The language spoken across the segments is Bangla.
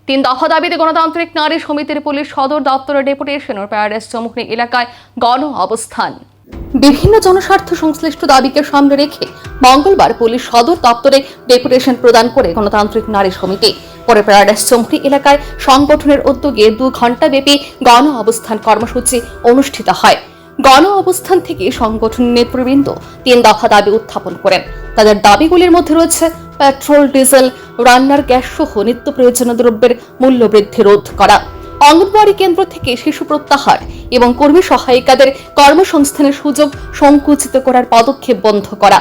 তিন দফা দাবিতে গণতান্ত্রিক নারী সমিতির পুলিশ সদর দপ্তরের ডেপুটেশন ও প্যারাডাইস চৌমুহনী এলাকায় গণ অবস্থান। বিভিন্ন জনস্বার্থ সংশ্লিষ্ট দাবিকে সামনে রেখে মঙ্গলবার পুলিশ সদর দপ্তরে ডেপুটেশন প্রদান করে গণতান্ত্রিক নারী সমিতি পরে প্যারাডাইস চৌমুহনী এলাকায় সংগঠনের উদ্যোগে 2 ঘণ্টাব্যাপী গণ অবস্থান কর্মসূচি অনুষ্ঠিত হয়। গণ অবস্থান থেকে সংগঠনের নেতৃবৃন্দ 3 দফা দাবি উত্থাপন করেন। তাদের দাবিগুলির মধ্যে রয়েছে পেট্রোল, ডিজেল, রান্নার গ্যাস সহ নিত্য প্রয়োজনীয় দ্রব্যের মূল্য বৃদ্ধি রোধ করা, অঙ্গনওয়াড়ি কেন্দ্র থেকে শিশু প্রত্যাহার এবং কর্মী সহায়িকাদের কর্মসংস্থানের সুযোগ সংকুচিত করার পদক্ষেপ বন্ধ করা।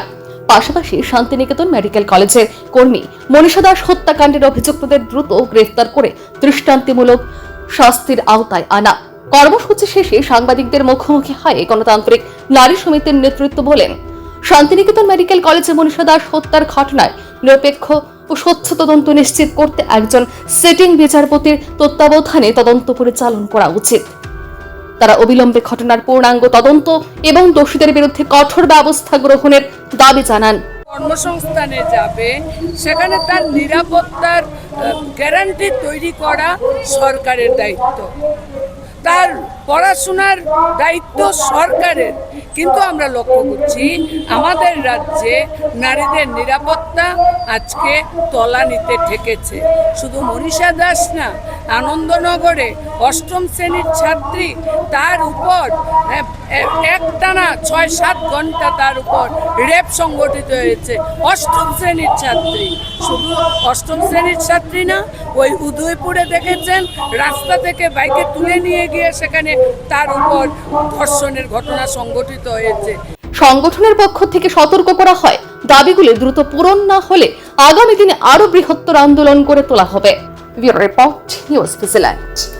পাশাপাশি শান্তিনিকেতন মেডিকেল কলেজের কর্মী মনীষা দাস হত্যাকাণ্ডের অভিযুক্তদের দ্রুত গ্রেফতার করে দৃষ্টান্তমূলক শাস্তির আওতায় আনা। কর্মসূচি শেষে সাংবাদিকদের মুখোমুখি হয়ে গণতান্ত্রিক নারী সমিতির নেতৃত্ব বলেন, শান্তিনিকেতন মেডিকেল কলেজে মনীষা দাস হত্যার ঘটনায় নিরপেক্ষ ও স্বচ্ছ তদন্ত নিশ্চিত করতে একজন সিটিং বিচারপতির তত্ত্বাবধানে তদন্ত পরিচালনা করা উচিত। তারা অবিলম্বে ঘটনার পূর্ণাঙ্গ তদন্ত এবং দোষীদের বিরুদ্ধে কঠোর ব্যবস্থা গ্রহণের দাবি জানান। কর্মসংস্থানে যাবে, সেখানে তার নিরাপত্তার গ্যারান্টি তৈরি করা সরকারের দায়িত্ব, তার পড়াশোনার দায়িত্ব সরকারের। কিন্তু আমরা লক্ষ্য করছি আমাদের রাজ্যে নারীদের নিরাপত্তা আজকে তলানিতে ঠেকেছে। শুধু মনীষা দাস না, আনন্দনগরে 8ম শ্রেণীর ছাত্রী, তার উপর একটানা 6-7 ঘন্টা তার উপর রেপ সংগঠিত হয়েছে। 8ম শ্রেণীর ছাত্রী, শুধু 8ম শ্রেণীর ছাত্রী না, ওই উদয়পুরে দেখেছেন রাস্তা থেকে বাইকে তুলে নিয়ে গিয়ে সেখানে তার উপর ধর্ষণের ঘটনা সংঘটিত হয়েছে। সংগঠনের পক্ষ থেকে সতর্ক করা হয়, দাবিগুলি দ্রুত পূরণ না হলে আগামী দিনে আরো বৃহত্তর আন্দোলন করে তোলা হবে। Bureau report, news vigilant.